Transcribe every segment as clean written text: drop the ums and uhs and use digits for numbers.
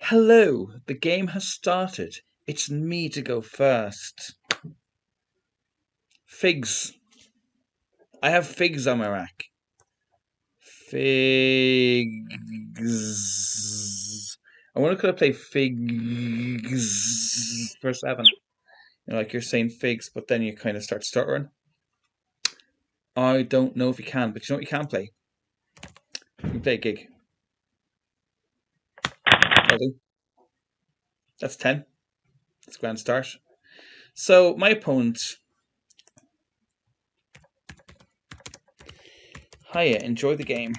Hello, the game has started. It's me to go first. Figs. I have figs on my rack. Figs. I wonder could I play figs for 7? Like you're saying figs, but then you kind of start stuttering. I don't know if you can, but you know what you can play? You can play a gig. I'll do. That's 10. That's a grand start. So my opponent. Hiya, enjoy the game.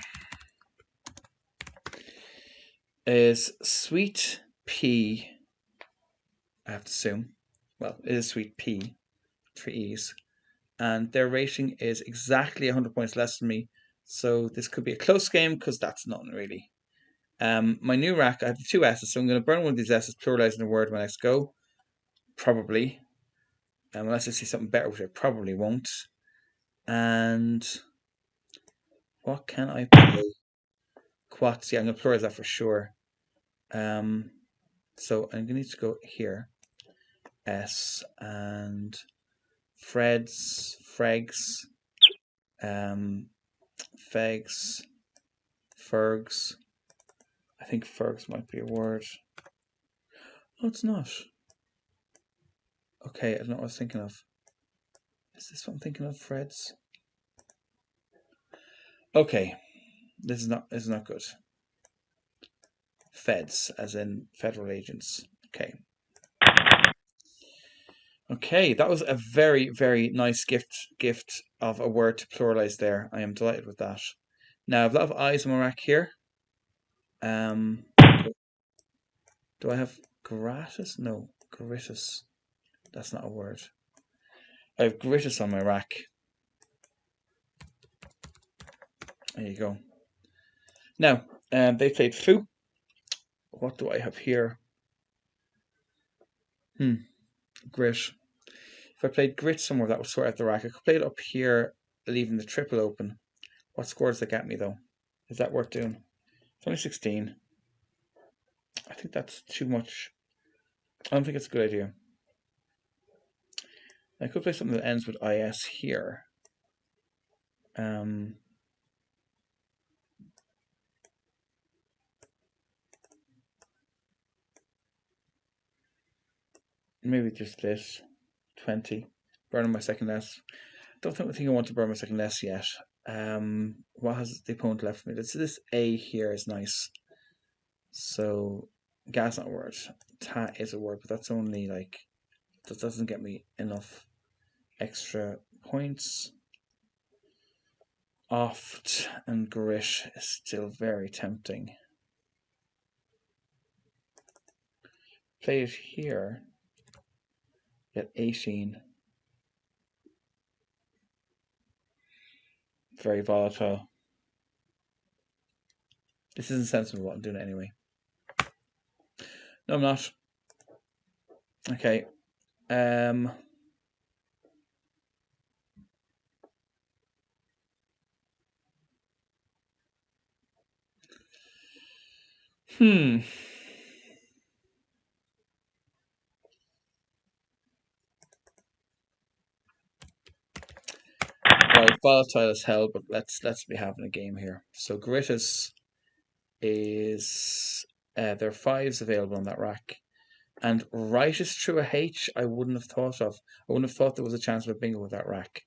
Is Sweet Pea. I have to assume. Well, it is Sweet Pea. 3 E's. And their rating is exactly 100 points less than me. So this could be a close game because that's nothing really. My new rack, I have 2 S's, so I'm going to burn one of these S's, pluralizing the word when I go. Probably. Unless I see something better, which I probably won't. And what can I play? Quats, yeah, I'm going to pluralize that for sure. So I'm going to need to go here. S and Freds, Fregs, Fegs, Fergs. I think Fergs might be a word. Oh, it's not. Okay, I don't know what I was thinking of. Is this what I'm thinking of? Freds? Okay, this is not good. Feds, as in federal agents. Okay. Okay, that was a very, very nice gift of a word to pluralize there. I am delighted with that. Now, I have a lot of eyes on my rack here. Do I have gratis? No, gratis. That's not a word. I have gratis on my rack. There you go. Now, they played foo. What do I have here? Grit. If I played grit somewhere, that would sort out the rack. I could play it up here, leaving the triple open. What score does that get me, though? Is that worth doing? It's only 16. I think that's too much. I don't think it's a good idea. I could play something that ends with IS here. Maybe just this. 20. Burning my second S. Don't think I want to burn my second S yet. What has the opponent left for me? This A here is nice. So gas not a word. Ta is a word, but that's only like that doesn't get me enough extra points. Oft and grit is still very tempting. Play it here. Get 18. Very volatile. This isn't sensible, I'm doing it anyway. No, I'm not. Okay. Right, volatile as hell, but let's be having a game here. So Grittis is there are 5s available on that rack. And right is through a H, I wouldn't have thought of. I wouldn't have thought there was a chance of a bingo with that rack.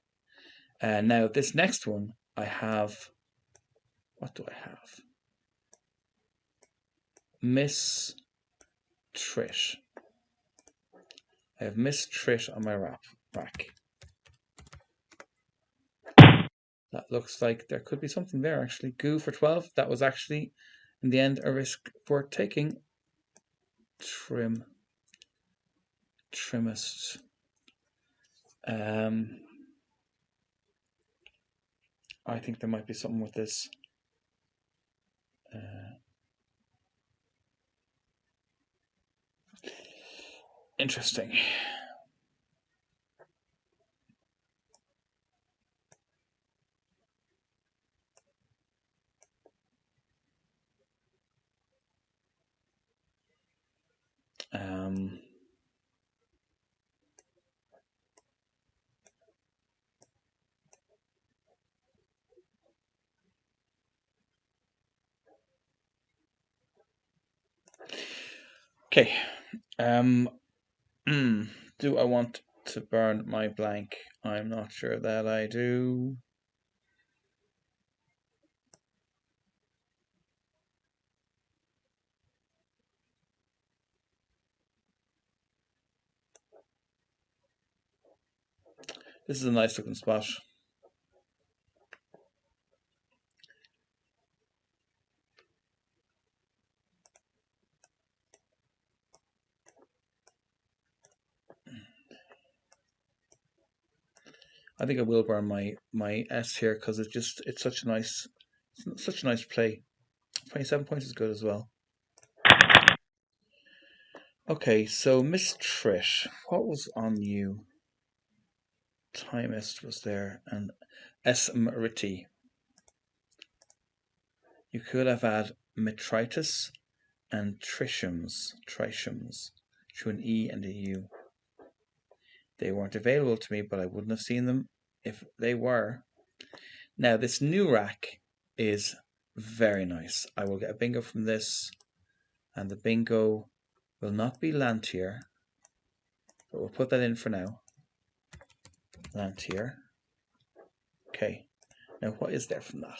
Now, this next one, I have... What do I have? Miss Trish. I have Miss Trish on my rack. That looks like there could be something there, actually. Goo for 12. That was actually, in the end, a risk worth taking. Trimmest. I think there might be something with this. Interesting. Um, okay. Do I want to burn my blank? I'm not sure that I do. This is a nice looking spot. I think I will burn my S here because it's such a nice play. 27 points is good as well. Okay, so Miss Trish, what was on you? Timist was there and Esmerity. You could have had metritis and trishums through an E and a U. They weren't available to me, but I wouldn't have seen them if they were. Now, this new rack is very nice. I will get a bingo from this, and the bingo will not be Lantier, but we'll put that in for now. Lantier. Okay. Now, what is there from that?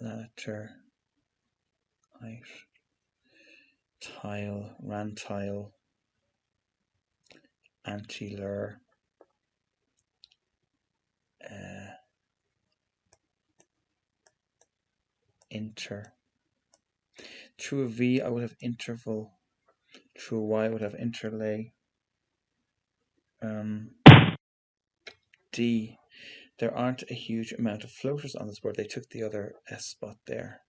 Latter, height, tile, rantile, anti-lure, inter. Through a V, I would have interval. Through a Y, I would have interlay. D. There aren't a huge amount of floaters on this board. They took the other S spot there.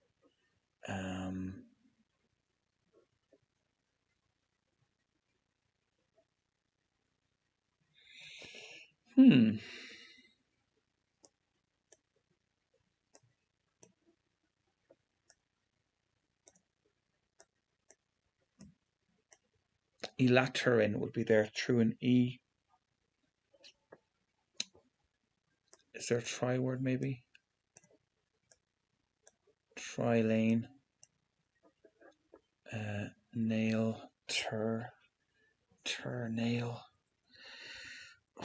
Elaterin would be there through an E. Is there a try word maybe? Trilane. Nail. Nail.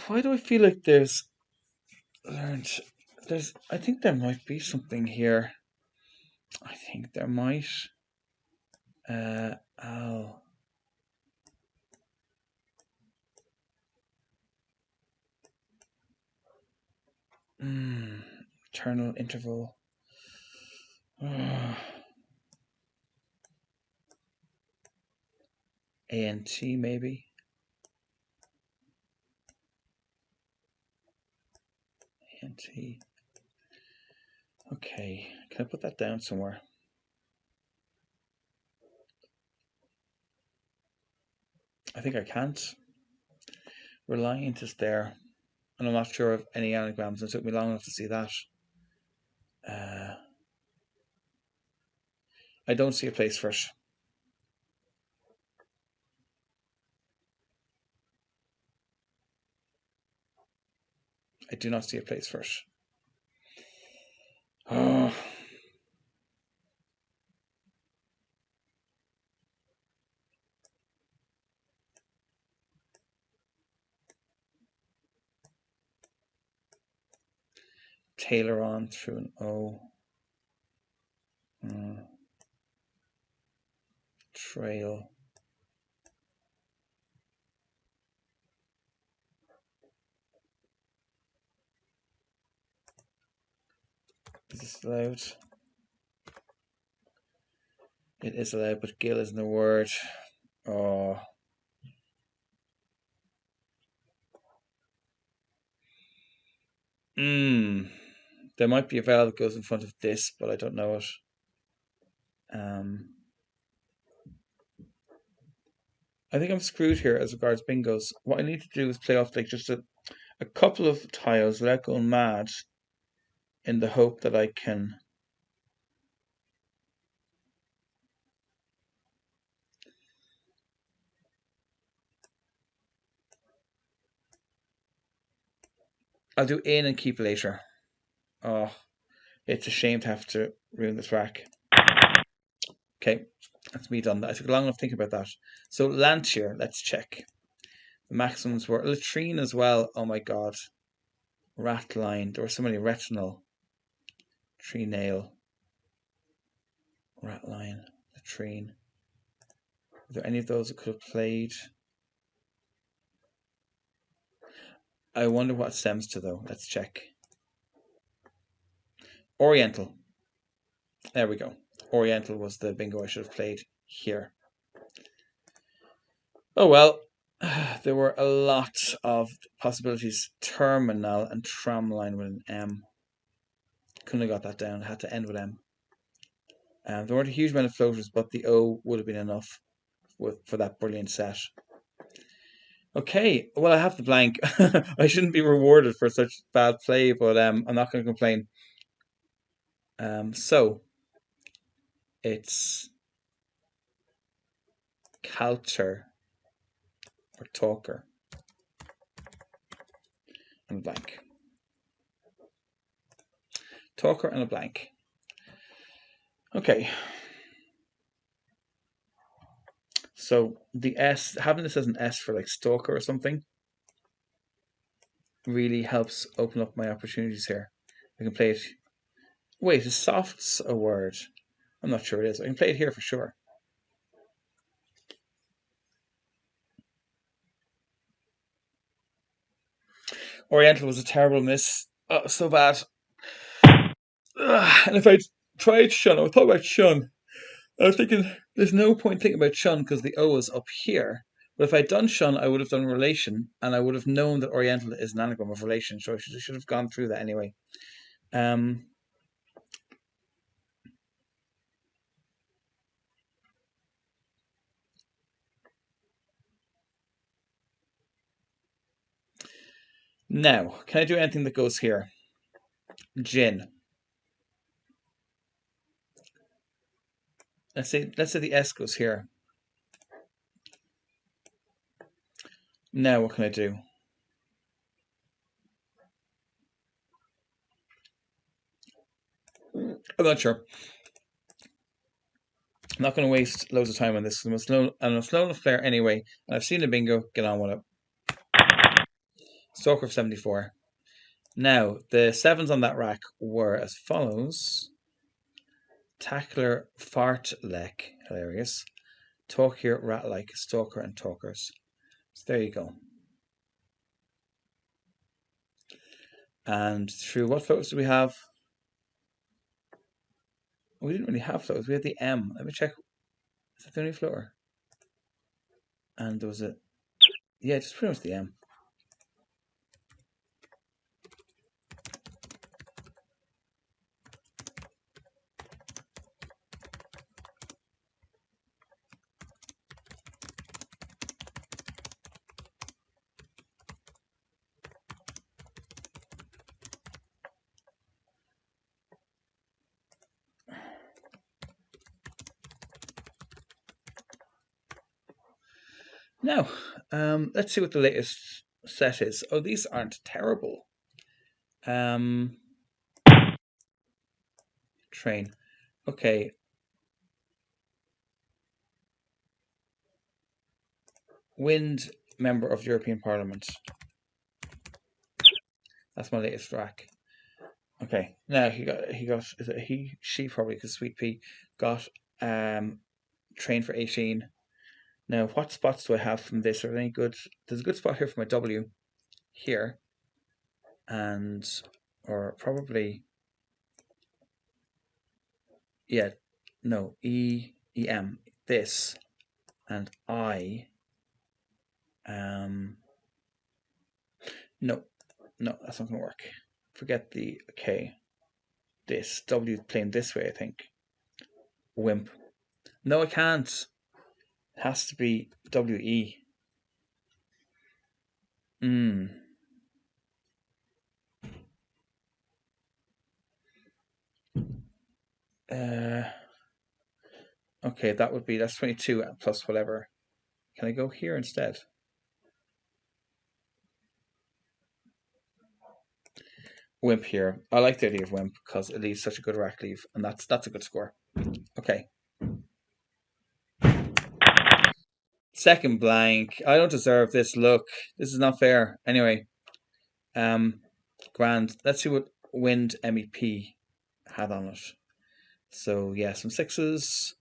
Why do I feel like I think there might be something here. I think there might. Al. Eternal interval. ANT maybe. ANT. Okay, can I put that down somewhere? I think I can't. Reliant is there, and I'm not sure of any anagrams. It took me long enough to see that. I don't see a place for it. I do not see a place for it. Oh. Tailor on through an O. Trail. Is this allowed? It is allowed, but gill isn't a word. Oh. There might be a vowel that goes in front of this, but I don't know it. I think I'm screwed here as regards bingos. What I need to do is play off like just a couple of tiles without going mad in the hope that I can I'll do in and keep later. Oh, it's a shame to have to ruin this rack. Okay, that's me done. I took long enough thinking about that. So Lantier, let's check. The maximums were latrine as well. Oh my god. Ratline. There were so many. Retinal. Tree nail. Ratline. Latrine. Are there any of those that could have played? I wonder what it stems to though. Let's check. Oriental. There we go. Oriental was the bingo I should have played here. Oh well. There were a lot of possibilities. Terminal and tramline with an M. Couldn't have got that down. I had to end with M. There weren't a huge amount of floaters, but the O would have been enough for that brilliant set. Okay, well, I have the blank. I shouldn't be rewarded for such bad play, but I'm not going to complain. So it's Calter or Talker and a blank. Talker and a blank. Okay. So the S, having this as an S for like stalker or something, really helps open up my opportunities here. I can play it. Wait, is soft's a word? I'm not sure it is. I can play it here for sure. Oriental was a terrible miss. Oh, so bad. And if I tried Shun, I thought about Shun. I was thinking, there's no point thinking about Shun because the O is up here. But if I'd done Shun, I would have done relation, and I would have known that Oriental is an anagram of relation, so I should have gone through that anyway. Now, can I do anything that goes here? Gin. Let's say the S goes here. Now what can I do? I'm not sure. I'm not going to waste loads of time on this. I'm a slow enough player anyway, and I've seen the bingo. Get on with it. Stalker of 74. Now, the sevens on that rack were as follows. Tackler, Fartlek, hilarious. Talk here, rat like, stalker and talkers. So there you go. And through what floats do we have? We didn't really have floats. We had the M. Let me check. Is that the only floater? And there was a... Yeah, just pretty much the M. Now, let's see what the latest set is. Oh, these aren't terrible. Train. Okay. Wind, member of European Parliament. That's my latest rack. Okay. Now she probably because Sweet Pea got train for 18. Now, what spots do I have from this? Are there any good? There's a good spot here for my W here. And, or probably, yeah, no, EM, this, and I, no, that's not going to work. Forget the K. This, W playing this way, I think. Wimp. No, I can't. It has to be WE. Okay, that's 22 plus whatever. Can I go here instead? Wimp here. I like the idea of Wimp because it leaves such a good rack leave, and that's a good score. Okay. Second blank. I don't deserve this. Look, this is not fair. Anyway, grand. Let's see what Wind MEP had on it. So yeah, some sixes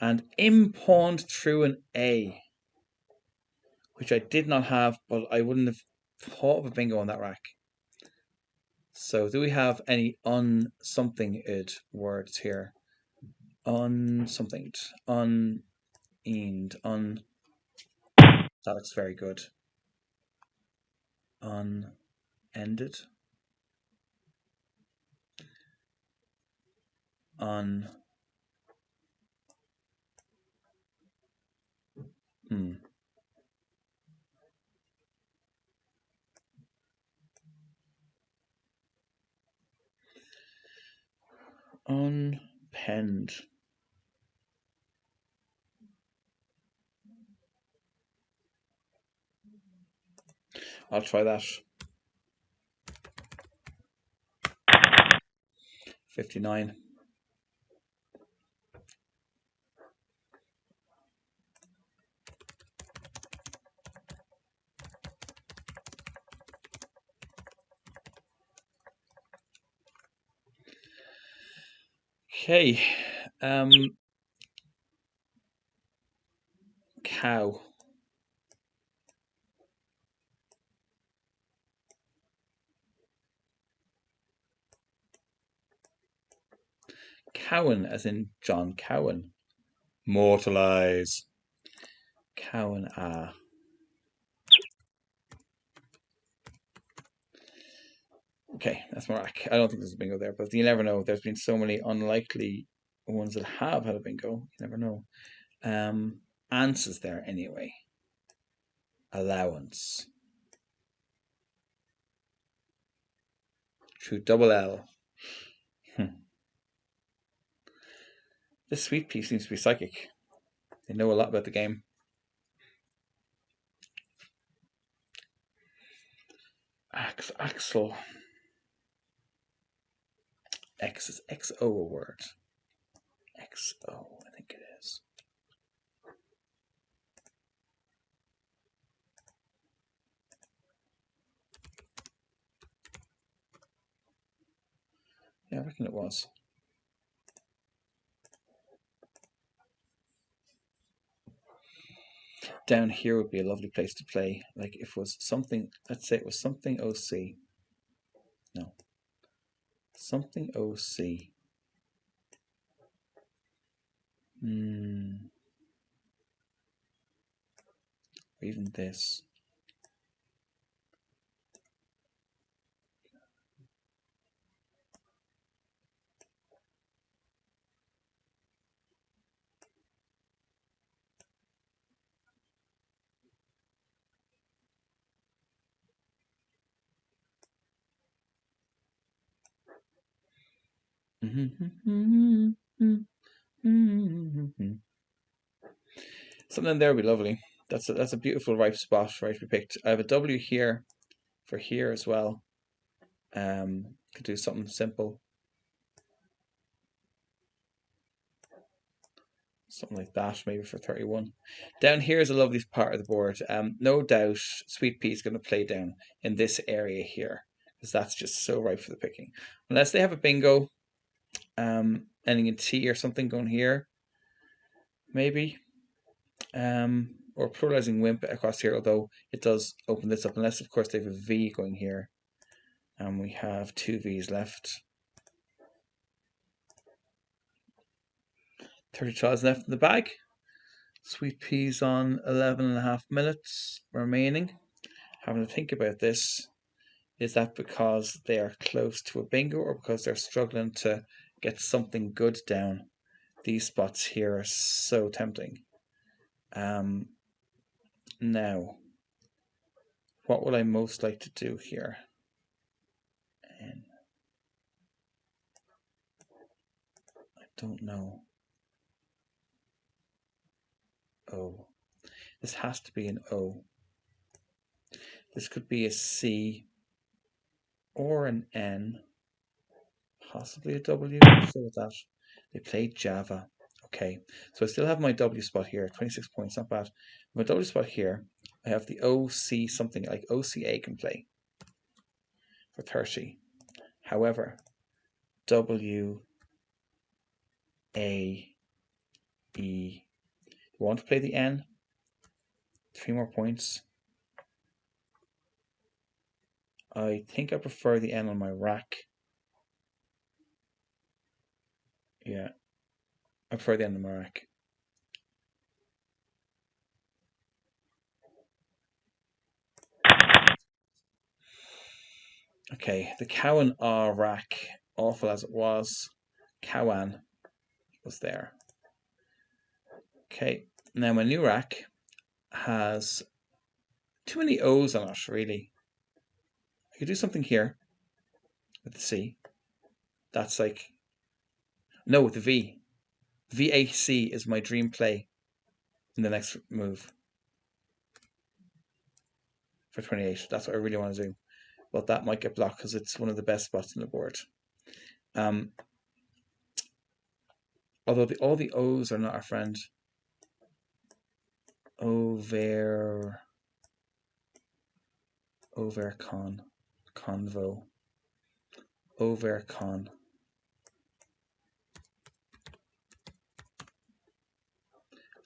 and impawned through an A, which I did not have, but I wouldn't have thought of a bingo on that rack. So do we have any unsomethinged words here? Unsomethinged, unend, that looks very good. Unended, un, hmm. Unpenned. I'll try that. 59. Okay. Cow. Cowan, as in John Cowan. Mortalize. Cowan, ah. Okay, that's Mark. I don't think there's a bingo there, but you never know. There's been so many unlikely ones that have had a bingo. You never know. Answers there anyway. Allowance. Through double L. This sweet pea seems to be psychic. They know a lot about the game. Axel. X is XO a word? XO, I think it is. Yeah, I reckon it was. Down here would be a lovely place to play. Like if it was something, let's say it was something OC. No. Something OC. Or even this. Something there would be lovely. That's a beautiful ripe spot, right? To be picked. I have a W here for here as well. Could do something simple. Something like that, maybe for 31. Down here is a lovely part of the board. No doubt Sweet Pea is going to play down in this area here, because that's just so ripe for the picking. Unless they have a bingo, ending in T or something going here, maybe. Or pluralizing Wimp across here, although it does open this up, unless of course they have a V going here. And we have two V's left. 30 tries left in the bag. Sweet Peas on 11.5 minutes remaining. Having to think about this. Is that because they are close to a bingo or because they're struggling to get something good down? These spots here are so tempting. Now, what would I most like to do here? I don't know. O. This has to be an O. This could be a C or an N, possibly a W. So with that, they played Java. Okay, so I still have my W spot here, 26 points, not bad. My W spot here, I have the OC something like OCA can play for 30. However, W, A, E. You want to play the N? 3 more points. I think I prefer the N on my rack. Yeah, I prefer the N on my rack. Okay, the Cowan R rack, awful as it was, Cowan was there. Okay, now my new rack has too many O's on it, really. I could do something here with the C. That's like, no, with the V. VAC is my dream play in the next move for 28. That's what I really want to do. But that might get blocked because it's one of the best spots on the board. Although all the O's are not our friend. Overcon, convo, overcon.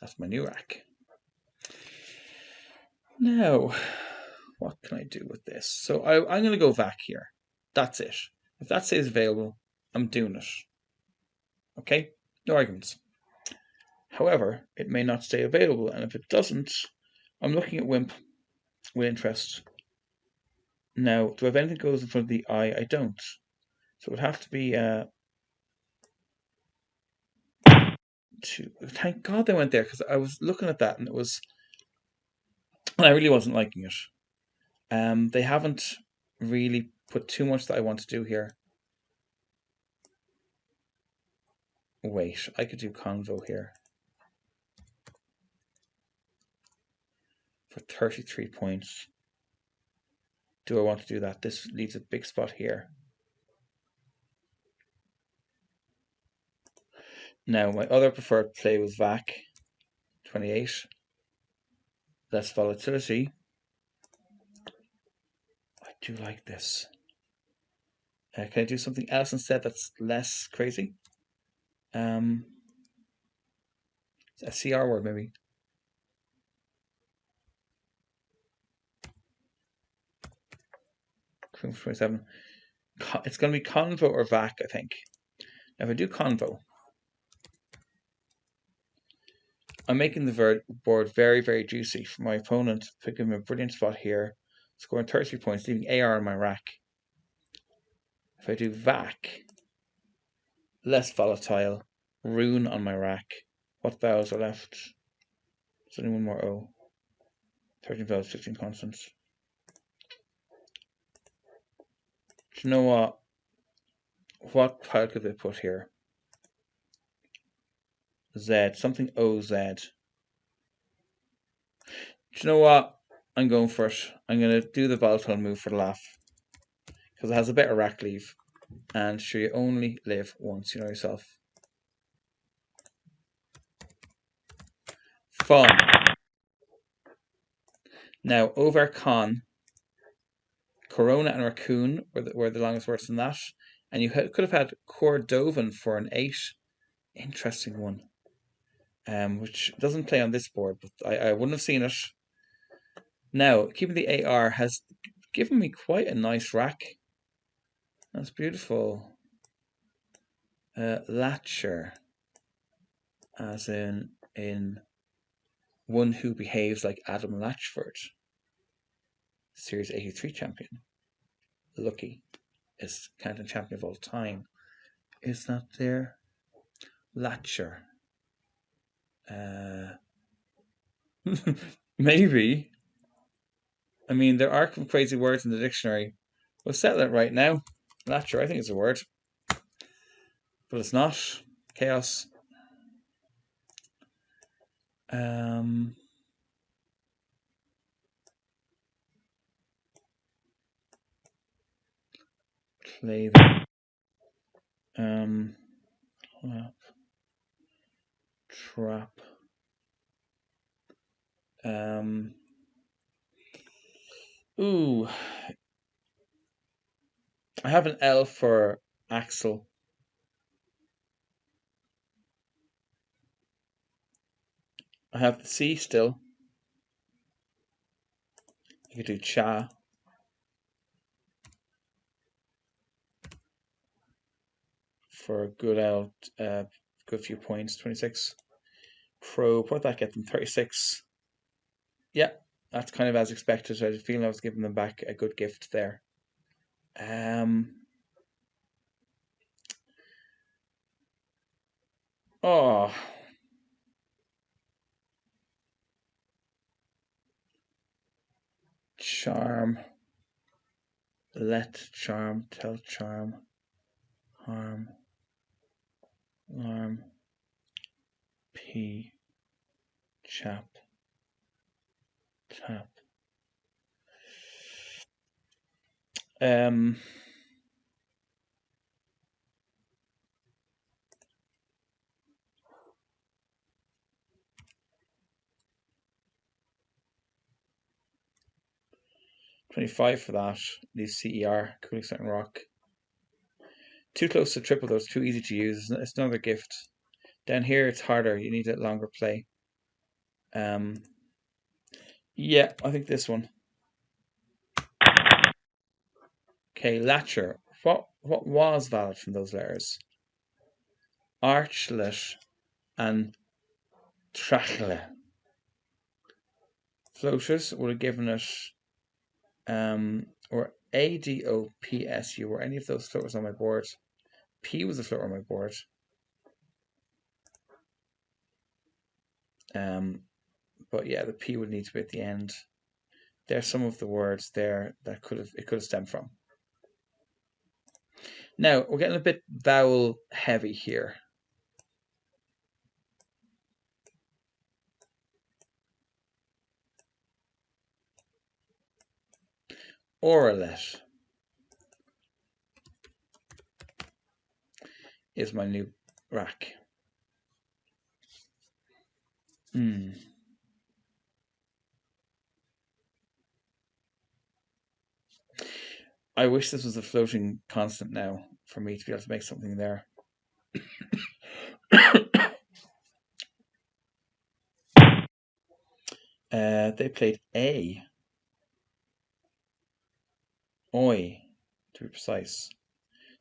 That's my new rack. Now, what can I do with this? So I'm going to go VAC here. That's it. If that says available, I'm doing it. Okay? No arguments. However, it may not stay available, and if it doesn't, I'm looking at Wimp with interest. Now, do I have anything that goes in front of the I? I don't. So it would have to be two. Thank God they went there, because I was looking at that and I really wasn't liking it. They haven't really put too much that I want to do here. Wait, I could do convo here for 33 points. Do I want to do that? This leaves a big spot here. Now, my other preferred play was VAC, 28. Less volatility. I do like this. Can I do something else instead that's less crazy? A CR word, maybe. Queen for 27. It's going to be convo or VAC, I think. Now, if I do convo, I'm making the board very, very juicy for my opponent, picking him a brilliant spot here, scoring 33 points, leaving AR on my rack. If I do VAC, less volatile, rune on my rack. What vowels are left? There's only one more O. 13 vowels, 16 consonants. Do you know what? What pile could they put here? Z, something OZ. Do you know what? I'm going for it. I'm going to do the volatile move for the laugh. Because it has a better rack leave. And sure, you only live once, you know yourself. Fun. Now, over con, Corona and Raccoon were the longest words than that. And you could have had Cordovan for an 8. Interesting one. Which doesn't play on this board, but I wouldn't have seen it. Now, keeping the AR has given me quite a nice rack. That's beautiful. Latcher, as in one who behaves like Adam Latchford, Series 83 champion. Lucky is Canton champion of all time. Is that there? Latcher. Maybe. I mean, there are some crazy words in the dictionary. We'll settle it right now. Latcher, I think it's a word. But it's not. Chaos. play them. Clap, trap. Ooh, I have an L for Axel. I have the C still. You could do cha. For a good good few points. 26. Probe. What did that get them? 36. Yeah, that's kind of as expected. I was feeling I was giving them back a good gift there. Oh. Charm. Let charm. Tell charm. Harm. Alarm. P. Chap. Tap. 25 for that. These CER. Cool Exciting Rock. Too close to triple though. It's too easy to use. It's another gift. Down here it's harder. You need a longer play. Yeah, I think this one. Okay, Latcher. What was valid from those letters? Archlet and Trachle. Floaters would have given it or ADOPSU. Were any of those floaters on my board? P was a floater on my board. But yeah, the P would need to be at the end. There's some of the words there that it could have stemmed from. Now we're getting a bit vowel heavy here. Oralet is my new rack. I wish this was a floating constant now for me to be able to make something there. They played A. Oi, to be precise.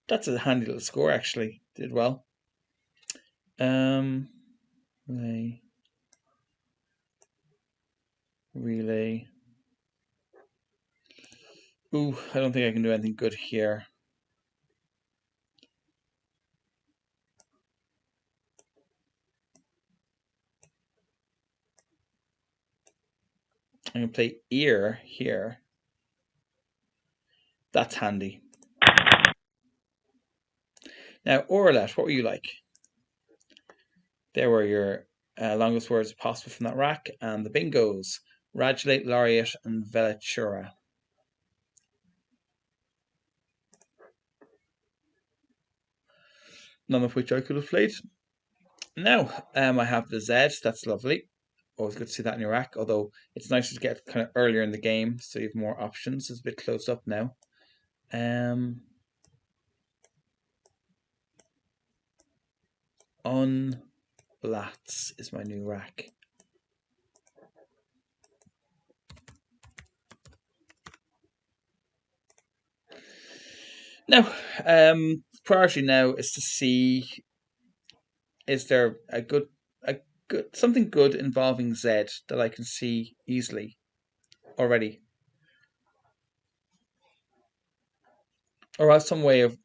That's a handy little score, actually. Did well. Relay. Ooh, I don't think I can do anything good here. I'm going to play ear here. That's handy. Now, Oralet, what were you like? There were your longest words possible from that rack, and the bingos. Radulate, Laureate, and Velatura. None of which I could have played. Now, I have the Z. That's lovely. Always good to see that in your rack, although it's nicer to get kind of earlier in the game, so you have more options. It's a bit closed up now. Unlats is my new rack. Now, priority now is to see, is there a good something good involving Z that I can see easily already, or else some way of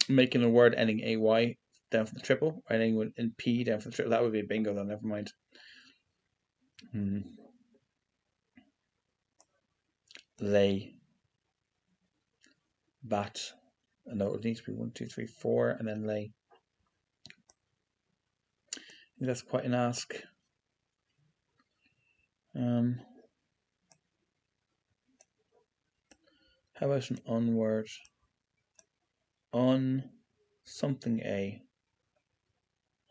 making a word ending AY down for the triple, or ending in P down for the triple. That would be a bingo though, never mind. Lay. Bat. No, it needs to be 1, 2, 3, 4, and then lay. I think that's quite an ask. How about an onward? On something a.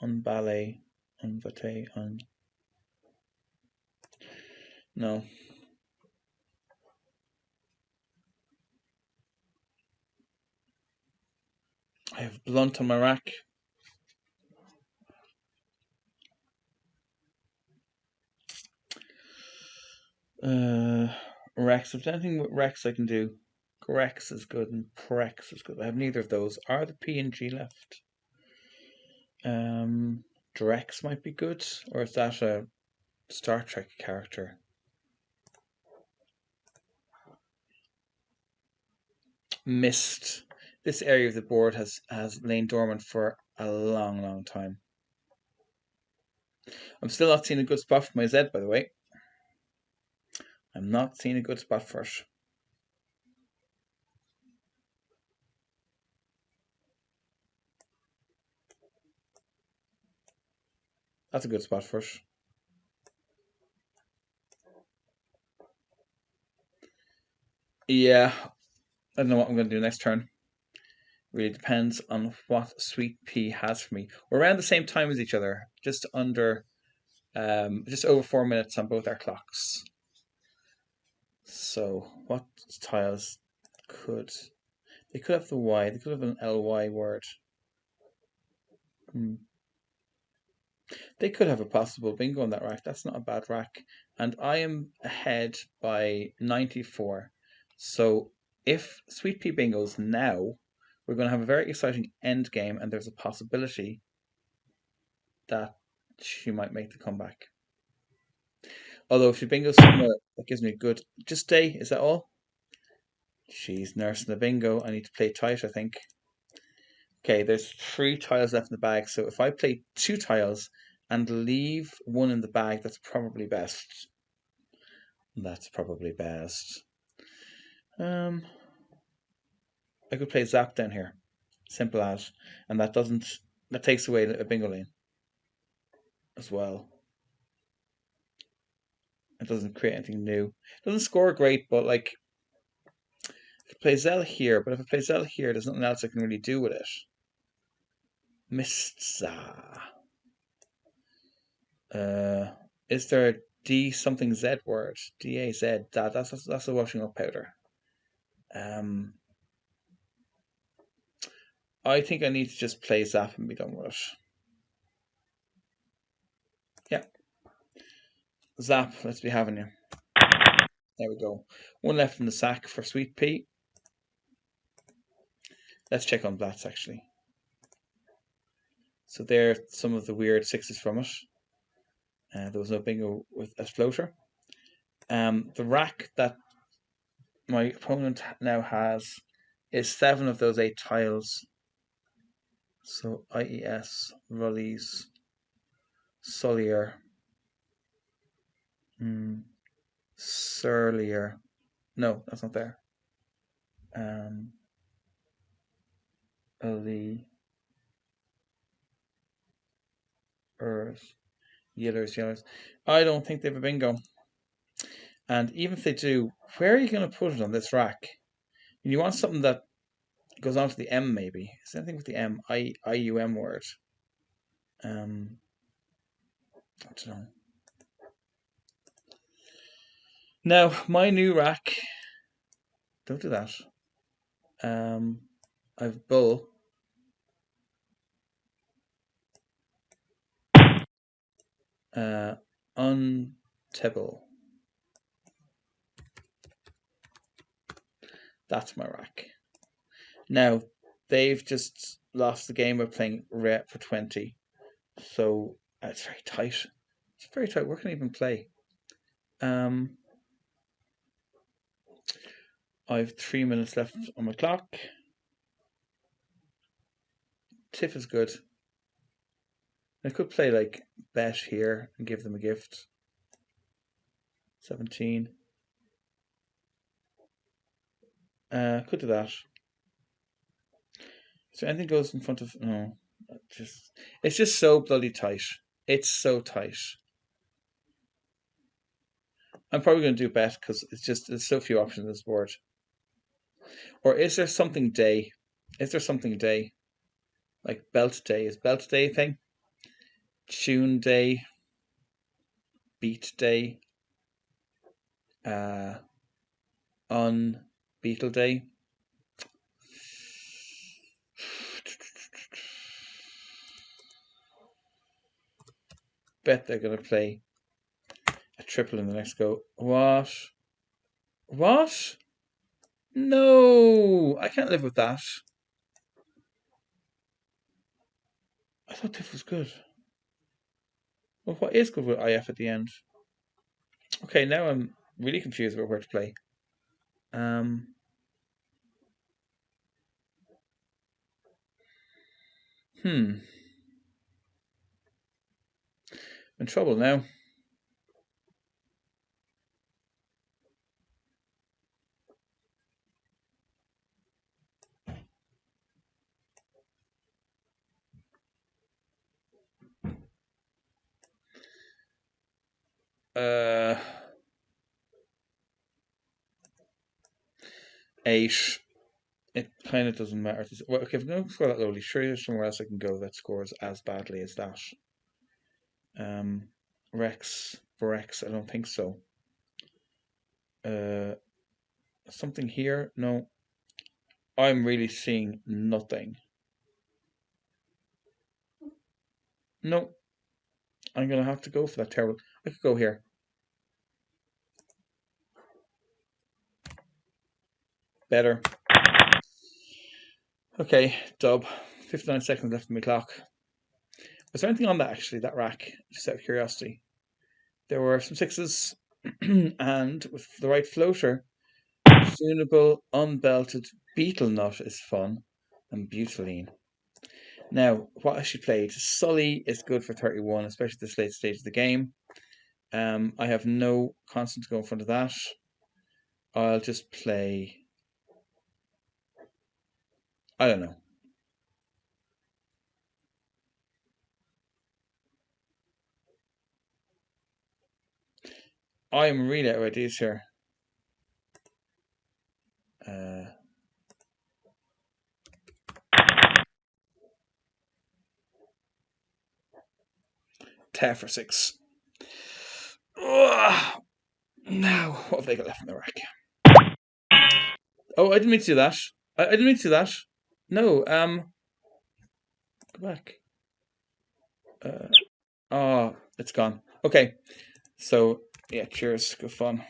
On ballet. On vate. On. No. I have blunt on my rack. Rex. If there's anything with Rex I can do, Grex is good and Prex is good. I have neither of those. Are the P and G left? Drex might be good, or is that a Star Trek character? Missed. This area of the board has lain dormant for a long, long time. I'm still not seeing a good spot for my Z, by the way. I'm not seeing a good spot for it. That's a good spot for it. Yeah, I don't know what I'm going to do next turn. Really depends on what Sweet Pea has for me. We're around the same time as each other, just over 4 minutes on both our clocks. So what tiles could they could have the Y? They could have an LY word. They could have a possible bingo on that rack. That's not a bad rack, and I am ahead by 94. So if Sweet Pea bingos now, we're going to have a very exciting end game, and there's a possibility that she might make the comeback. Although if she bingos somewhere, that gives me a good. Just stay. Is that all? She's nursing the bingo. I need to play tight, I think. Okay, there's 3 tiles left in the bag. So if I play 2 tiles and leave 1 in the bag, that's probably best. That's probably best. I could play Zap down here. Simple as. And that takes away a bingo lane as well. It doesn't create anything new. It doesn't score great, but like, I could play Zell here, but if I play Zell here, there's nothing else I can really do with it. Mistza. Is there a D something Z word? D-A-Z. That's a washing up powder. I think I need to just play Zap and be done with it. Yeah. Zap, let's be having you. There we go. 1 left in the sack for Sweet Pea. Let's check on Blats actually. So there are some of the weird 6s from it. There was no bingo with a floater. The rack that my opponent now has is 7 of those 8 tiles. So IES, Rullies, Sullier, Surlier. No, that's not there. Ali, Earth, Yellers. I don't think they have a bingo. And even if they do, where are you going to put it on this rack? And you want something that goes on to the M, maybe. Is there anything with the M? IUM word. I don't know. Now, my new rack. Don't do that. I've Bull. Untable. That's my rack. Now, they've just lost the game by playing red for 20. So it's very tight. It's very tight. Where can I even play? I have 3 minutes left on my clock. Tiff is good. I could play like bet here and give them a gift. 17. Could do that. So anything goes in front of no. It's just so bloody tight. It's so tight. I'm probably going to do bet because there's so few options on this board. Or is there something day? Is there something day? Like belt day. Is belt day a thing? Tune day. Beat day. On Beetle day. Bet they're going to play a triple in the next go. What? What? No, I can't live with that. I thought Tiff was good. Well, what is good with IF at the end? Okay, now I'm really confused about where to play. I'm in trouble now. Eight. It kind of doesn't matter. Well, okay, if I'm going to score that lowly, sure there's somewhere else I can go that scores as badly as that. Rex, Rex, I don't think so. Something here? No. I'm really seeing nothing. No. I'm going to have to go for that terrible. I could go here. Better. Okay, dub. 59 seconds left on my clock. Was there anything on that actually, that rack? Just out of curiosity. There were some sixes, and with the right floater, tunable, unbelted beetle nut is fun, and butylene. Now, what has she played? Sully is good for 31, especially this late stage of the game. I have no constant to go in front of that. I'll just play. I don't know. I'm really out of ideas here. Tear for 6. Ugh. Now, what have they got left in the rack? Oh, I didn't mean to do that. I didn't mean to do that. No, go back. Oh, it's gone. Okay, so yeah, cheers, good fun.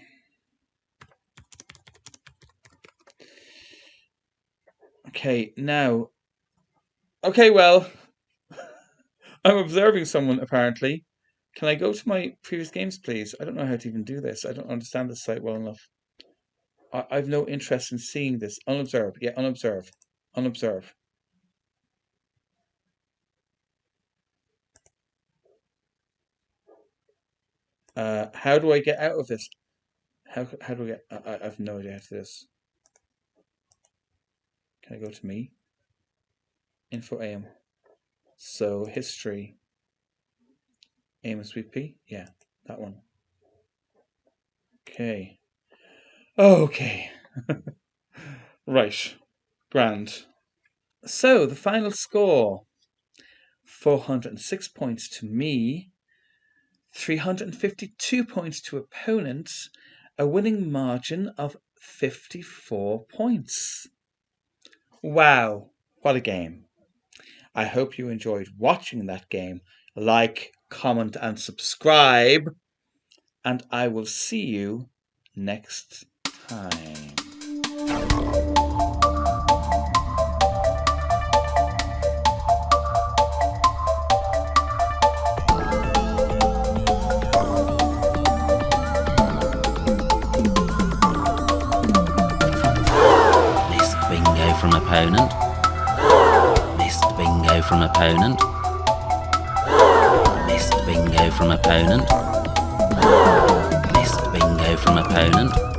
Okay, now. Okay, well, I'm observing someone apparently. Can I go to my previous games, please? I don't know how to even do this. I don't understand this site well enough. I've no interest in seeing this. Unobserve. Yeah, unobserve. Unobserve. How do I get out of this? How do I get... I have no idea how to do this. Can I go to me? Info Ayum. So, history. Ayum and Sweet Pea? Yeah, that one. Okay. Okay. Right. Grand. So, the final score. 406 points to me. 352 points to opponents. A winning margin of 54 points. Wow, what a game. I hope you enjoyed watching that game. Like, comment, and subscribe. And I will see you next time. From opponent. Missed bingo from opponent. Missed bingo from opponent. Missed bingo from opponent.